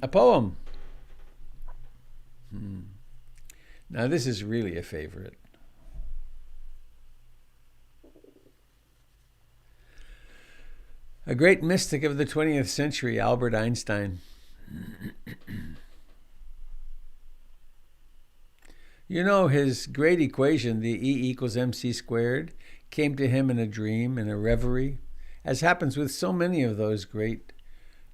A poem. Now this is really a favorite. A great mystic of the 20th century, Albert Einstein. You know, his great equation, the E equals mc squared, came to him in a dream, in a reverie, as happens with so many of those great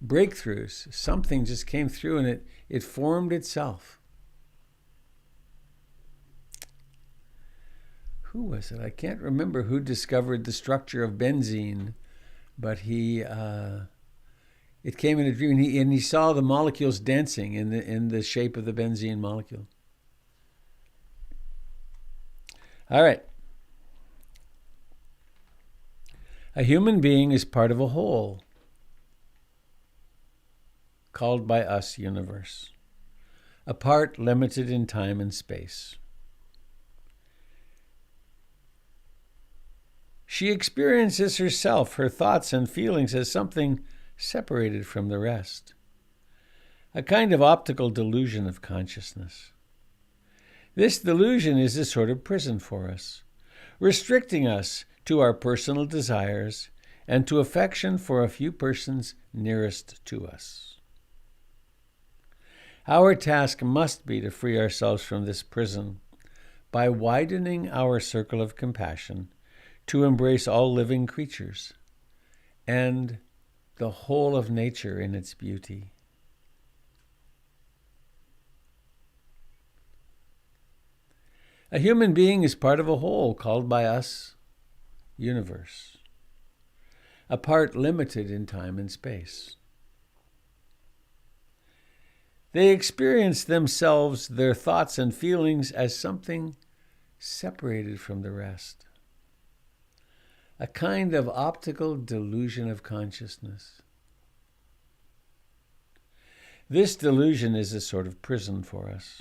breakthroughs. Something just came through and it formed itself. Who was it? I can't remember who discovered the structure of benzene, but it came in a dream, and he saw the molecules dancing in the shape of the benzene molecule. All right. A human being is part of a whole, called by us universe, a part limited in time and space. She experiences herself, her thoughts and feelings, as something separated from the rest, a kind of optical delusion of consciousness. This delusion is a sort of prison for us, restricting us to our personal desires and to affection for a few persons nearest to us. Our task must be to free ourselves from this prison by widening our circle of compassion to embrace all living creatures and the whole of nature in its beauty. A human being is part of a whole called by us universe, a part limited in time and space. They experience themselves, their thoughts and feelings, as something separated from the rest, a kind of optical delusion of consciousness. This delusion is a sort of prison for us,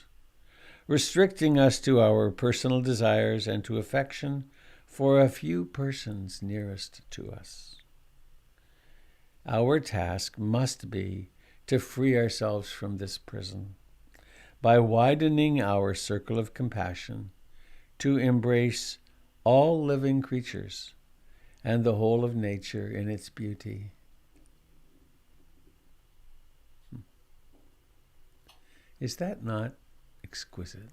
restricting us to our personal desires and to affection for a few persons nearest to us. Our task must be to free ourselves from this prison by widening our circle of compassion to embrace all living creatures and the whole of nature in its beauty. Is that not exquisite?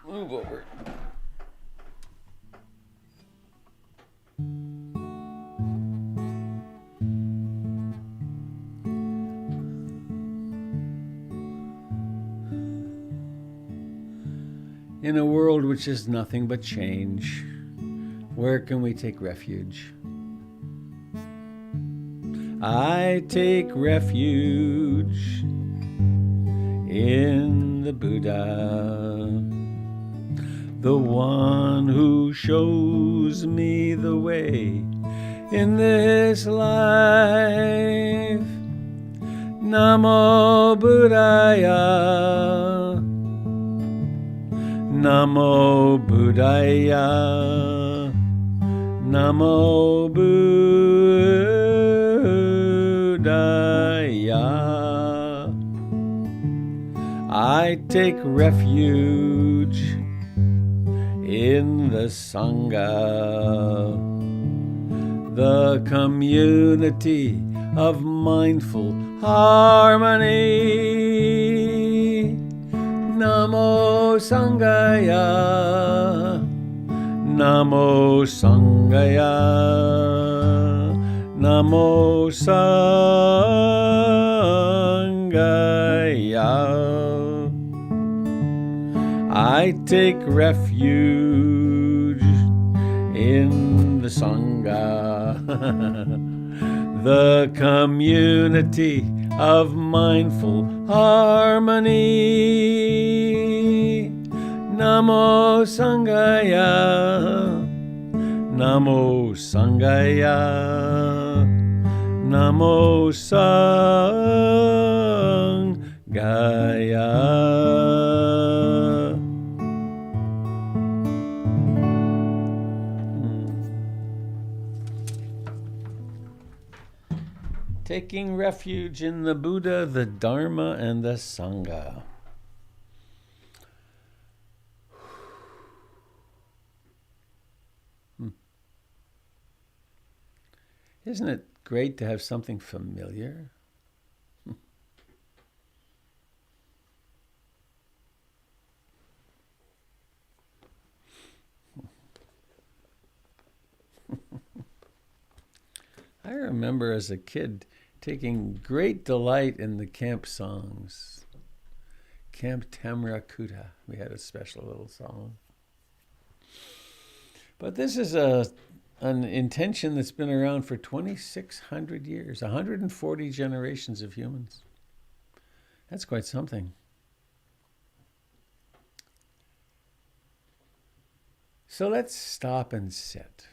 Move over. In a world which is nothing but change, where can we take refuge? I take refuge in the Buddha, the one who shows me the way in this life. Namo Buddhaya, Namo Buddhaya, Namo Buddhaya. I take refuge in the Sangha, the community of mindful harmony. Namo Sanghaya, Namo Sanghaya, Namo Sanghaya. I take refuge in the Sangha, the community of mindful harmony. Namo Sangaya, Namo Sangaya, Namo Sangaya. Taking refuge in the Buddha, the Dharma, and the Sangha. Isn't it great to have something familiar? I remember as a kid taking great delight in the camp songs. Camp Tamrakuta. We had a special little song. But this is an intention that's been around for 2,600 years, 140 generations of humans. That's quite something. So let's stop and sit.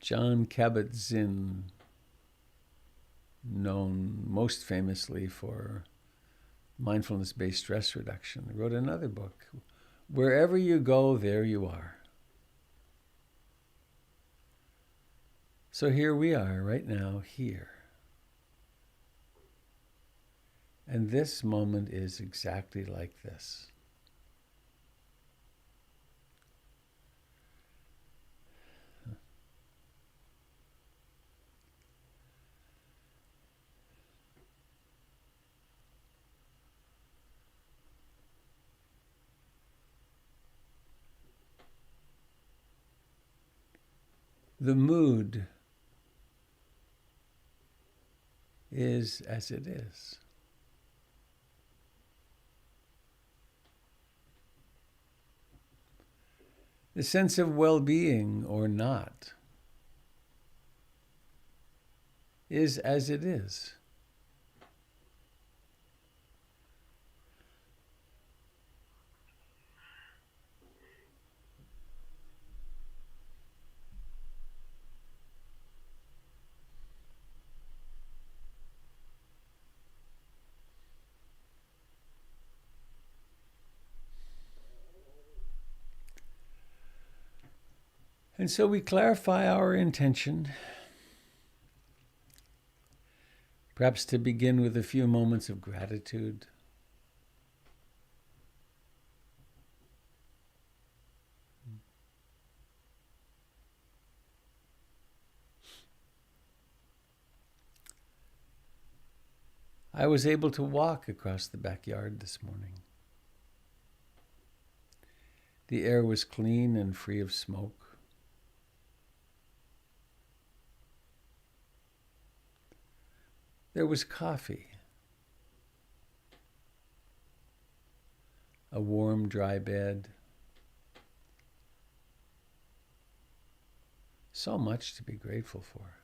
John Kabat-Zinn, known most famously for mindfulness-based stress reduction, wrote another book, Wherever You Go, There You Are. So here we are right now, here. And this moment is exactly like this. The mood is as it is. The sense of well-being or not is as it is. And so we clarify our intention, perhaps to begin with a few moments of gratitude. I was able to walk across the backyard this morning. The air was clean and free of smoke. There was coffee, a warm, dry bed. So much to be grateful for.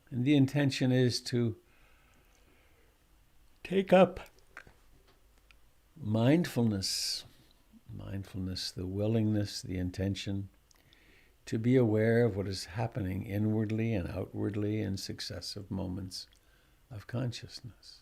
And the intention is to take up mindfulness, the willingness, the intention to be aware of what is happening inwardly and outwardly in successive moments of consciousness.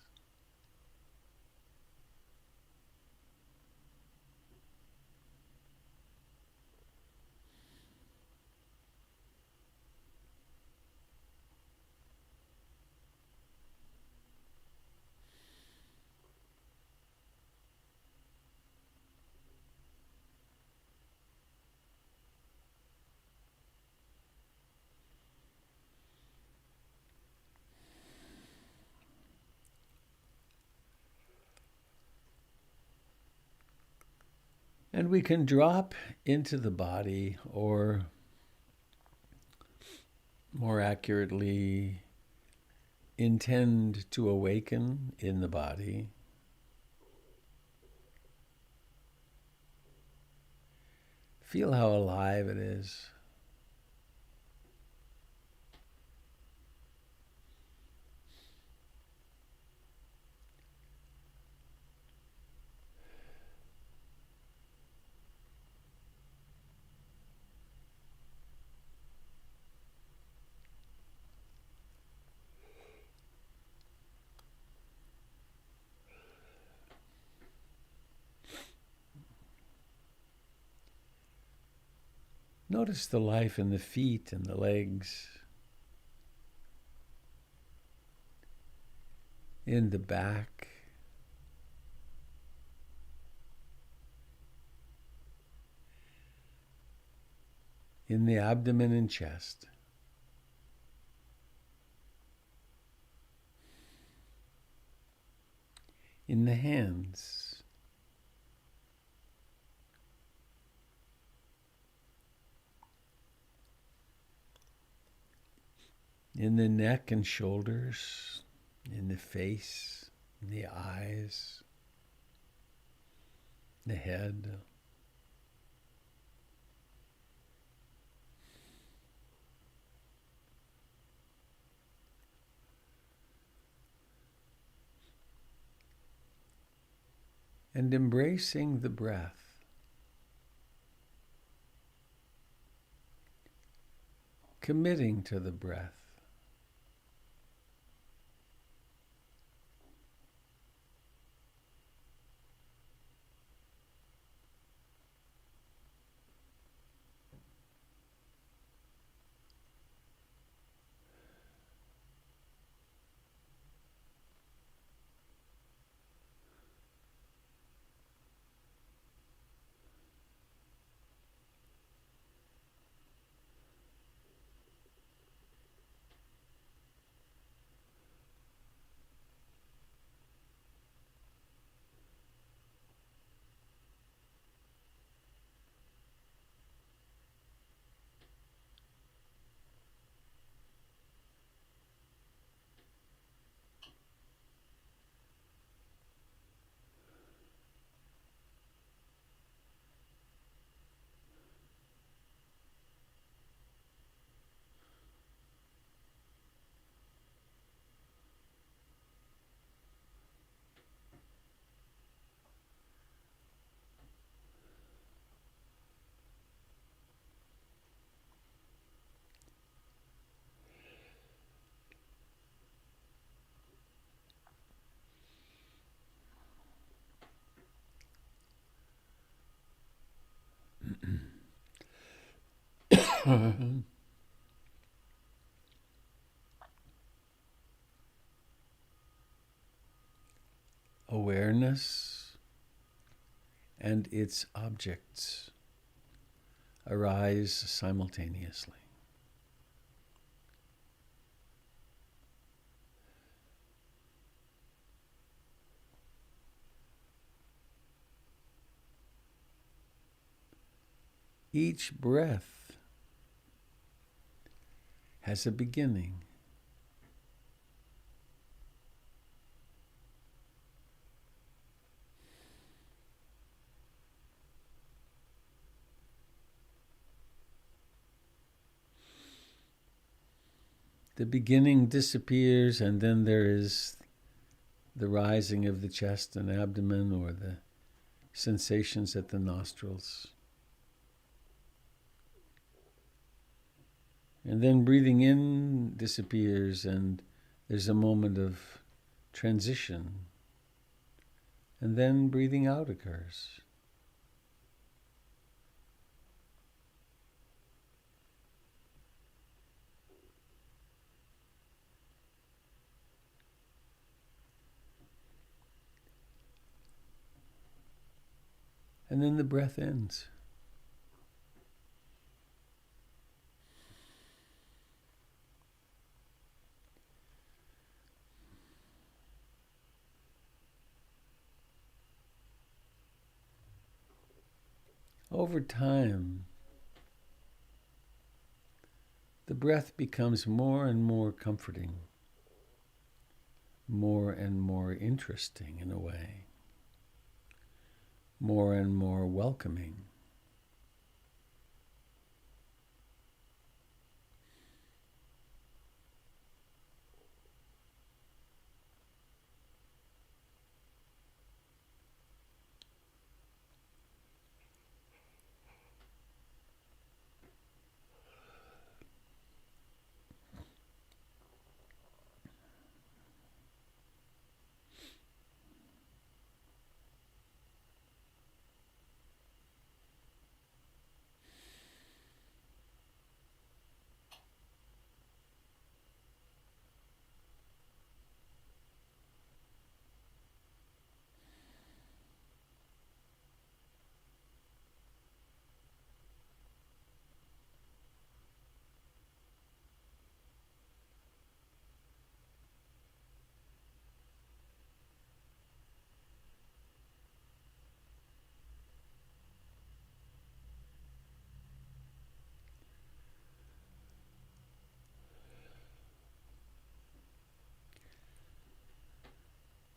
And we can drop into the body, or more accurately, intend to awaken in the body. Feel how alive it is. Notice the life in the feet and the legs, in the back, in the abdomen and chest. In the hands. In the neck and shoulders, in the face, in the eyes, the head. And embracing the breath. Committing to the breath. Awareness and its objects arise simultaneously. Each breath has a beginning. The beginning disappears, and then there is the rising of the chest and abdomen, or the sensations at the nostrils. And then breathing in disappears, and there's a moment of transition. And then breathing out occurs. And then the breath ends. Over time, the breath becomes more and more comforting, more and more interesting in a way, more and more welcoming.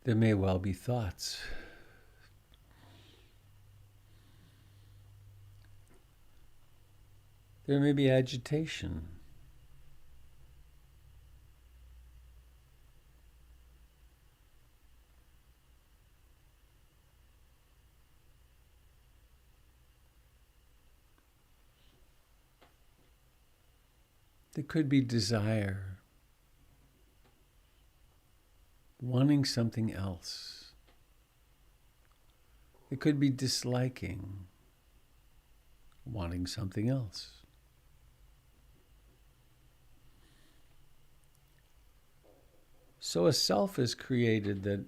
There may well be thoughts. There may be agitation. There could be desire, wanting something else. There could be disliking, wanting something else. So a self is created that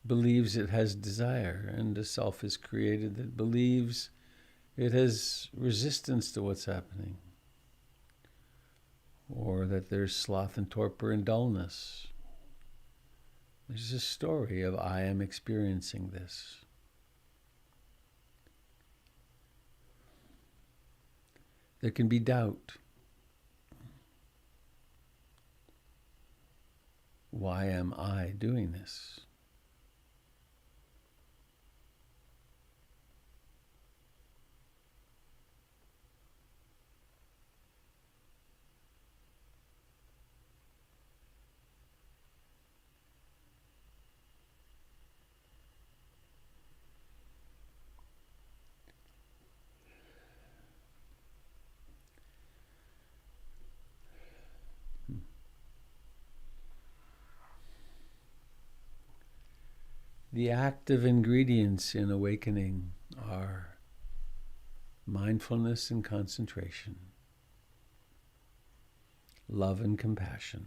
believes it has desire, and a self is created that believes it has resistance to what's happening, or that there's sloth and torpor and dullness. There's a story of I am experiencing this. There can be doubt. Why am I doing this? The active ingredients in awakening are mindfulness and concentration, love and compassion,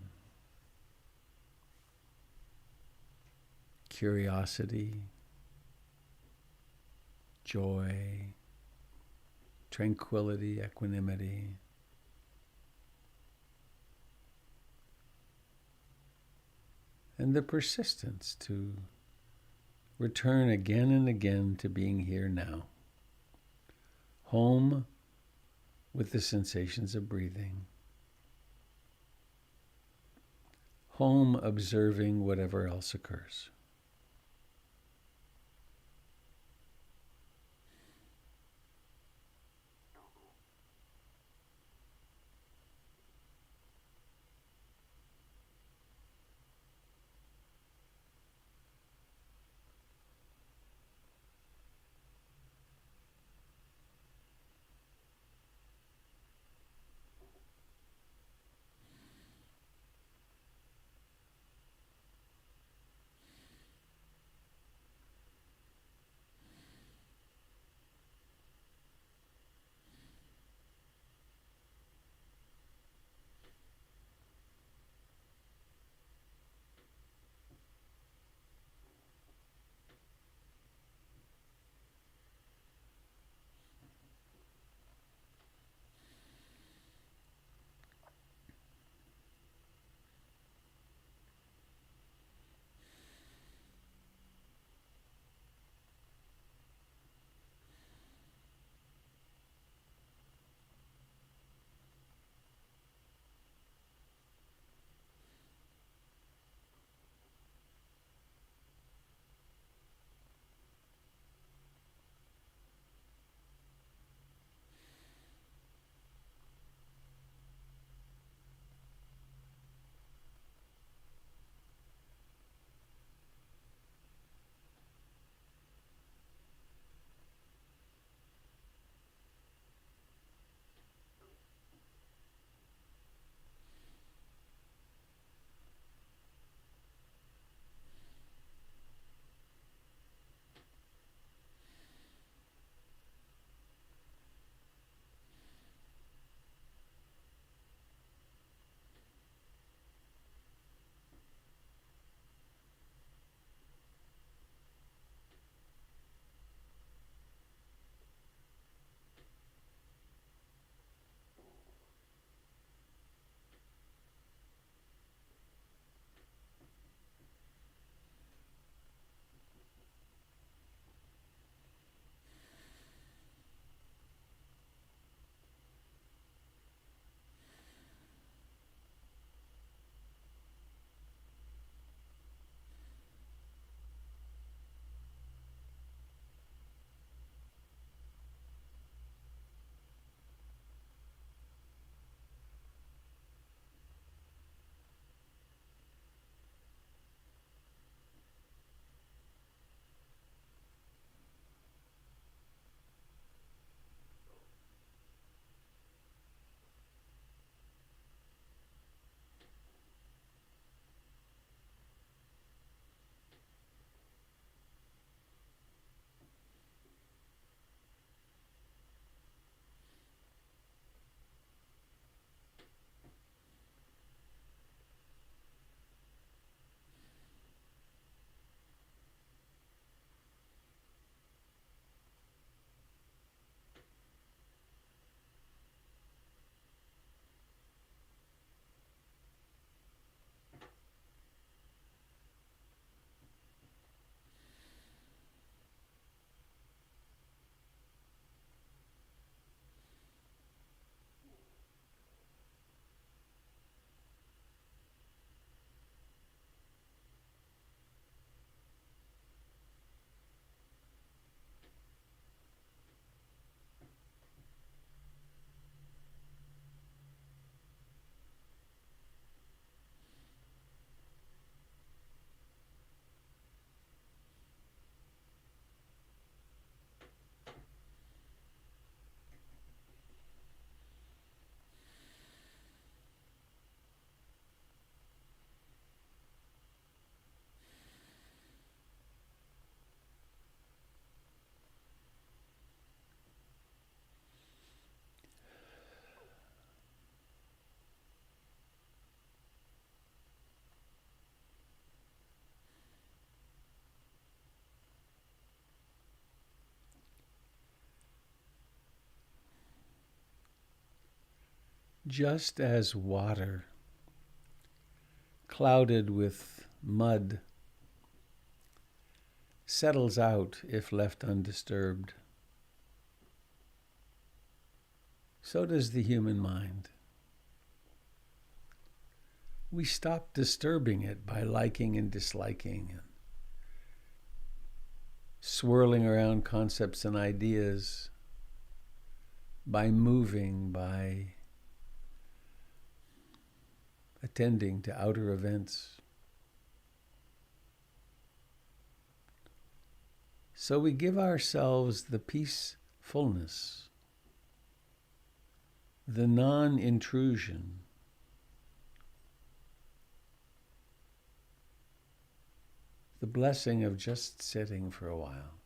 curiosity, joy, tranquility, equanimity, and the persistence to return again and again to being here now. Home with the sensations of breathing. Home observing whatever else occurs. just as water, clouded with mud, settles out if left undisturbed, so does the human mind. We stop disturbing it by liking and disliking and swirling around concepts and ideas, by moving, by attending to outer events. So we give ourselves the peacefulness, the non-intrusion, the blessing of just sitting for a while.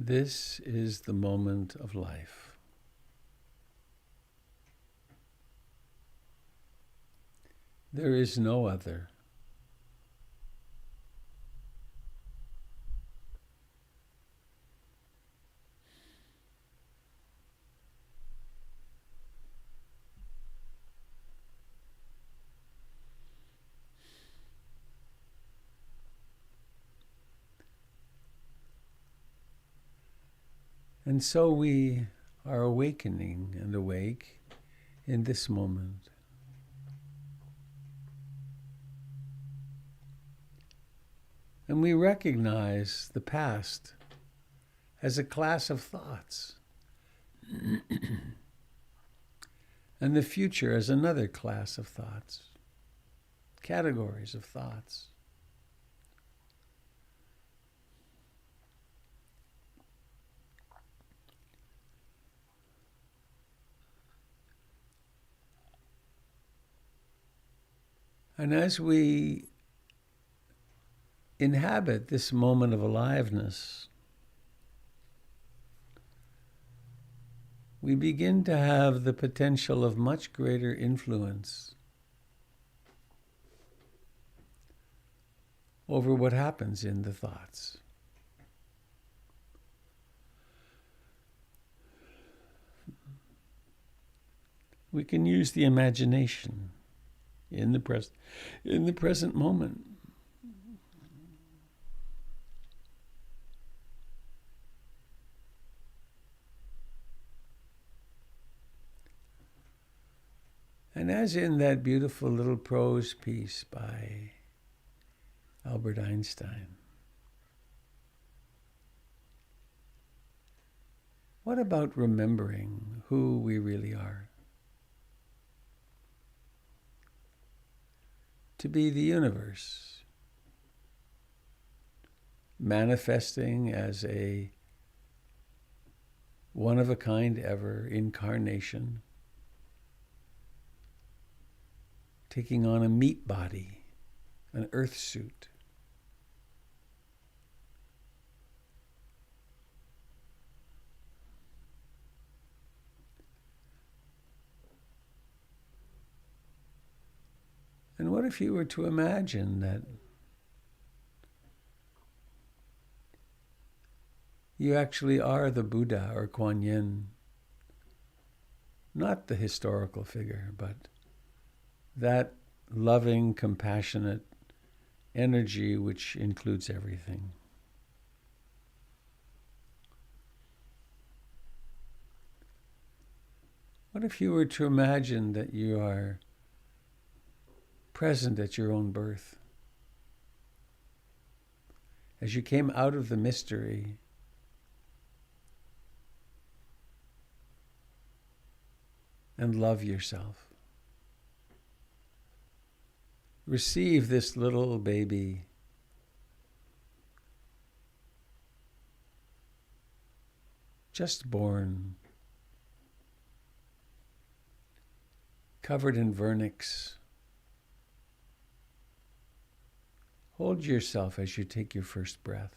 This is the moment of life. There is no other. And so we are awakening and awake in this moment. And we recognize the past as a class of thoughts, and the future as another class of thoughts. categories of thoughts. And as we inhabit this moment of aliveness, we begin to have the potential of much greater influence over what happens in the thoughts. We can use the imagination in the present moment. And as in that beautiful little prose piece by Albert Einstein, what about remembering who we really are? To be the universe, manifesting as a one-of-a-kind ever incarnation, taking on a meat body, an earth suit. And what if you were to imagine that you actually are the Buddha or Kuan Yin, not the historical figure, but that loving, compassionate energy which includes everything. What if you were to imagine that you are present at your own birth? As you came out of the mystery, and love yourself. Receive this little baby just born, covered in vernix. Hold yourself as you take your first breath.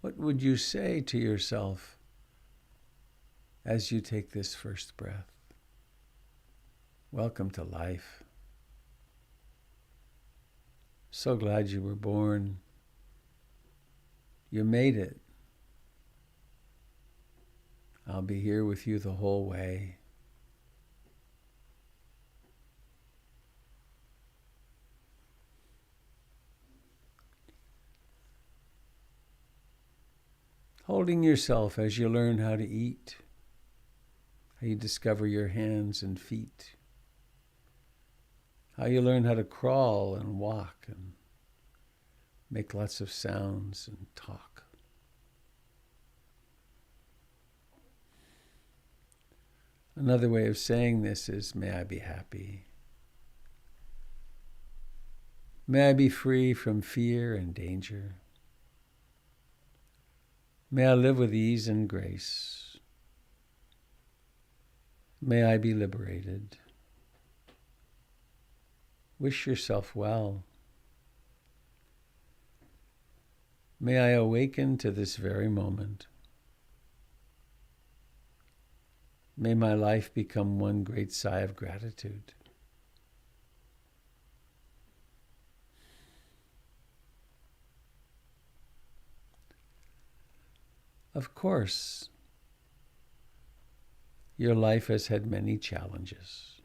What would you say to yourself as you take this first breath? Welcome to life. So glad you were born. You made it. I'll be here with you the whole way. Holding yourself as you learn how to eat, how you discover your hands and feet, how you learn how to crawl and walk and make lots of sounds and talk. Another way of saying this is, may I be happy. May I be free from fear and danger. May I live with ease and grace. May I be liberated. Wish yourself well. May I awaken to this very moment. May my life become one great sigh of gratitude. Of course, your life has had many challenges.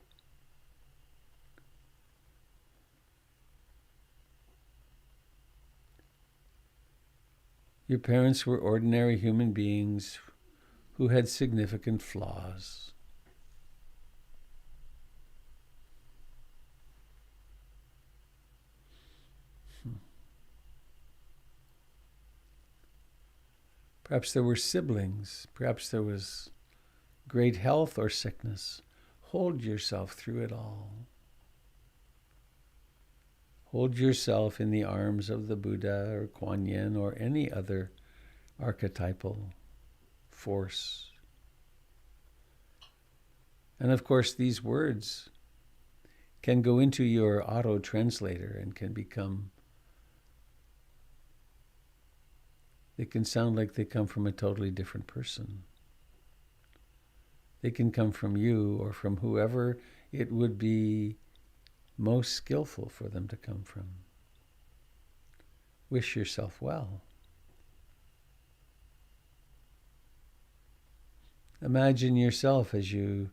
Your parents were ordinary human beings who had significant flaws. Perhaps there were siblings. Perhaps there was great health or sickness. Hold yourself through it all. Hold yourself in the arms of the Buddha or Kuan Yin or any other archetypal force. And of course, these words can go into your auto-translator and they can sound like they come from a totally different person. They can come from you or from whoever it would be most skillful for them to come from. Wish yourself well. Imagine yourself as you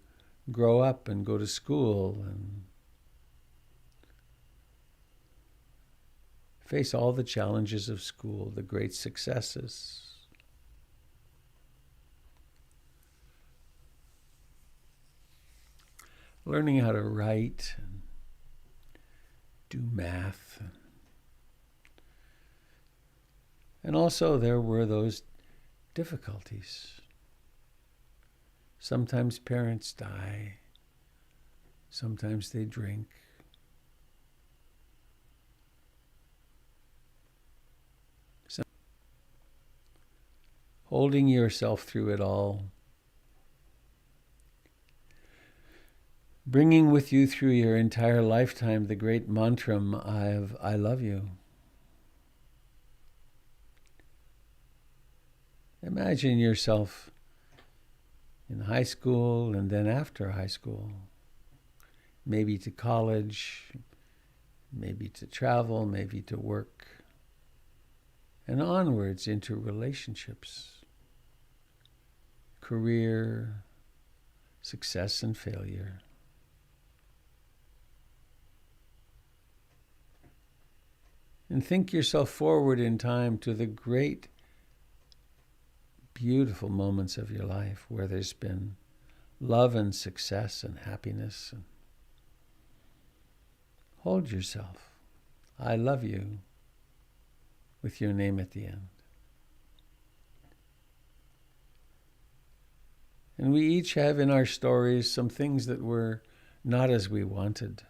grow up and go to school and face all the challenges of school, the great successes. Learning how to write and do math. And also there were those difficulties. Sometimes parents die. Sometimes they drink. Holding yourself through it all. Bringing with you through your entire lifetime the great mantra of I love you. Imagine yourself in high school and then after high school, maybe to college, maybe to travel, maybe to work, and onwards into relationships, career, success and failure. And think yourself forward in time to the great, beautiful moments of your life where there's been love and success and happiness. And hold yourself. I love you with your name at the end. And we each have in our stories some things that were not as we wanted.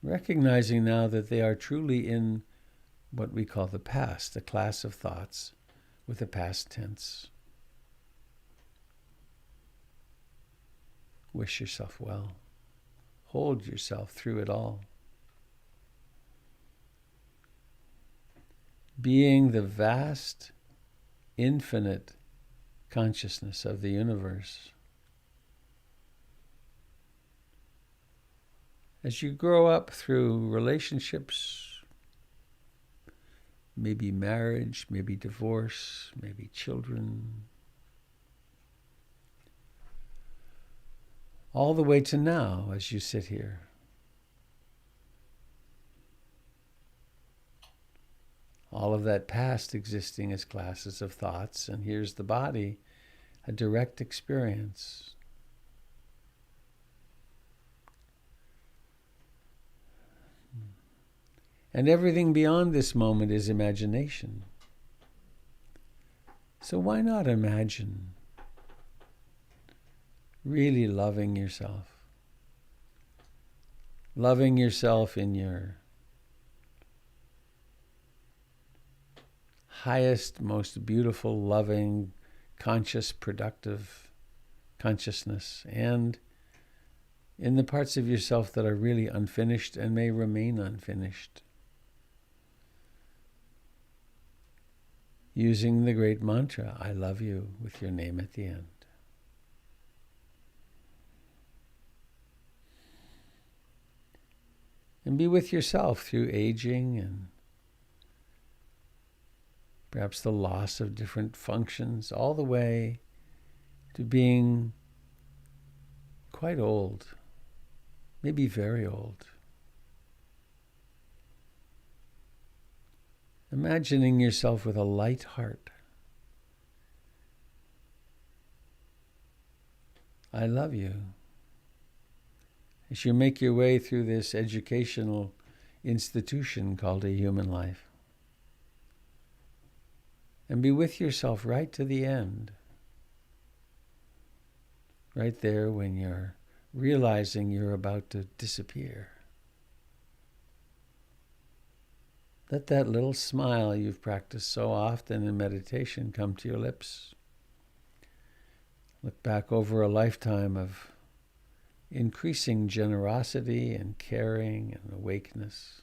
Recognizing now that they are truly in what we call the past, a class of thoughts with a past tense. Wish yourself well. Hold yourself through it all. Being the vast, infinite consciousness of the universe. As you grow up through relationships, maybe marriage, maybe divorce, maybe children, all the way to now as you sit here. All of that past existing as classes of thoughts, and here's the body, a direct experience. And everything beyond this moment is imagination. So why not imagine really loving yourself? Loving yourself in your highest, most beautiful, loving, conscious, productive consciousness, and in the parts of yourself that are really unfinished and may remain unfinished. Using the great mantra, I love you, with your name at the end. And be with yourself through aging and perhaps the loss of different functions, all the way to being quite old, maybe very old. Imagining yourself with a light heart. I love you. As you make your way through this educational institution called a human life. and be with yourself right to the end. Right there when you're realizing you're about to disappear. Let that little smile you've practiced so often in meditation come to your lips. Look back over a lifetime of increasing generosity and caring and awakeness.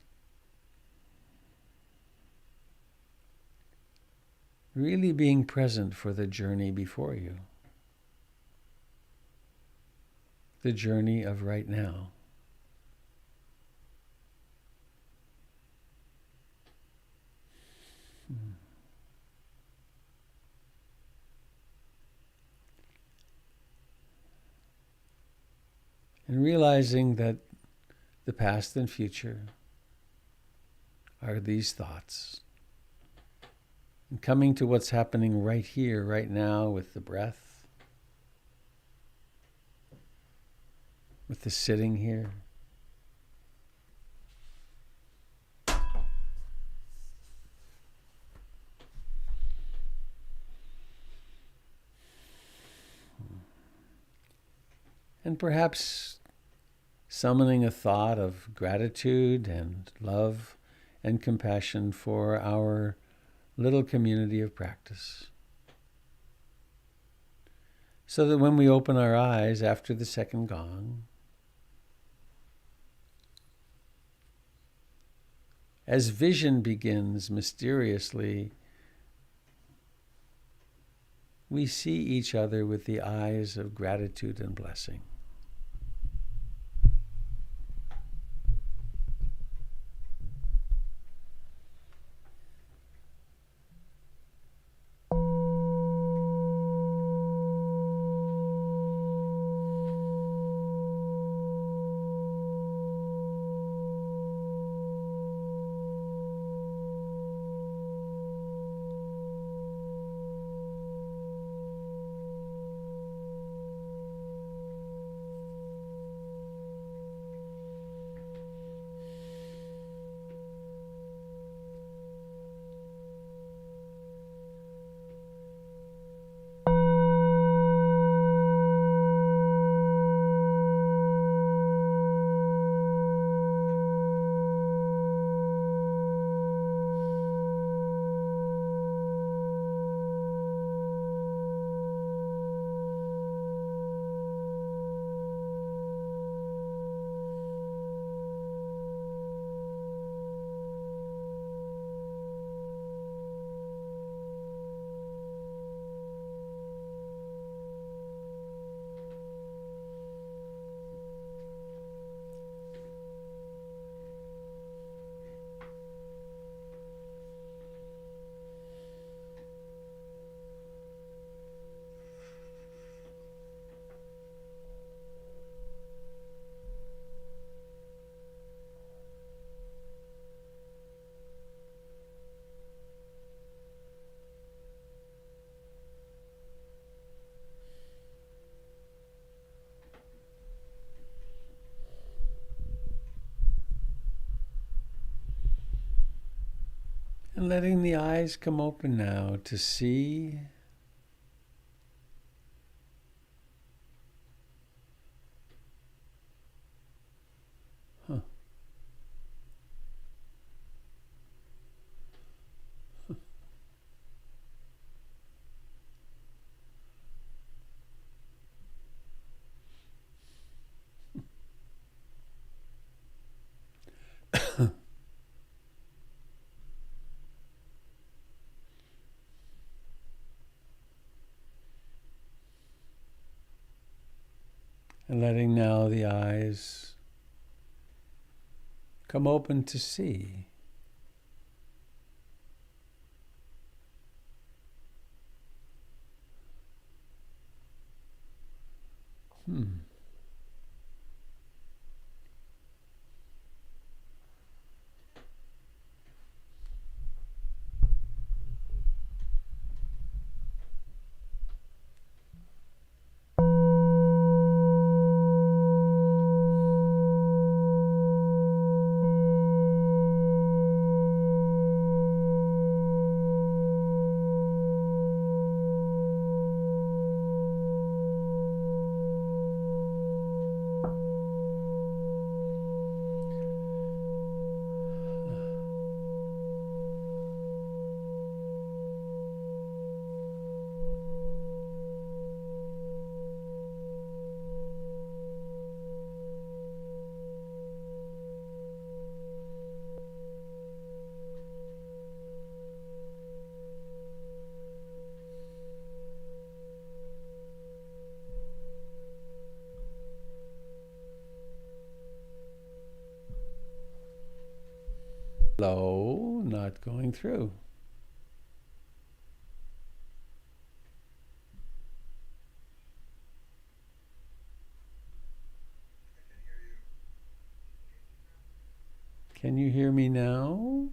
Really being present for the journey before you. The journey of right now. And realizing that the past and future are these thoughts. And coming to what's happening right here, right now, with the breath, with the sitting here. And perhaps summoning a thought of gratitude and love and compassion for our little community of practice. So that when we open our eyes after the second gong, as vision begins mysteriously, we see each other with the eyes of gratitude and blessing. And letting the eyes come open now to see and letting now the eyes come open to see. Hello, not going through. Can you hear me now?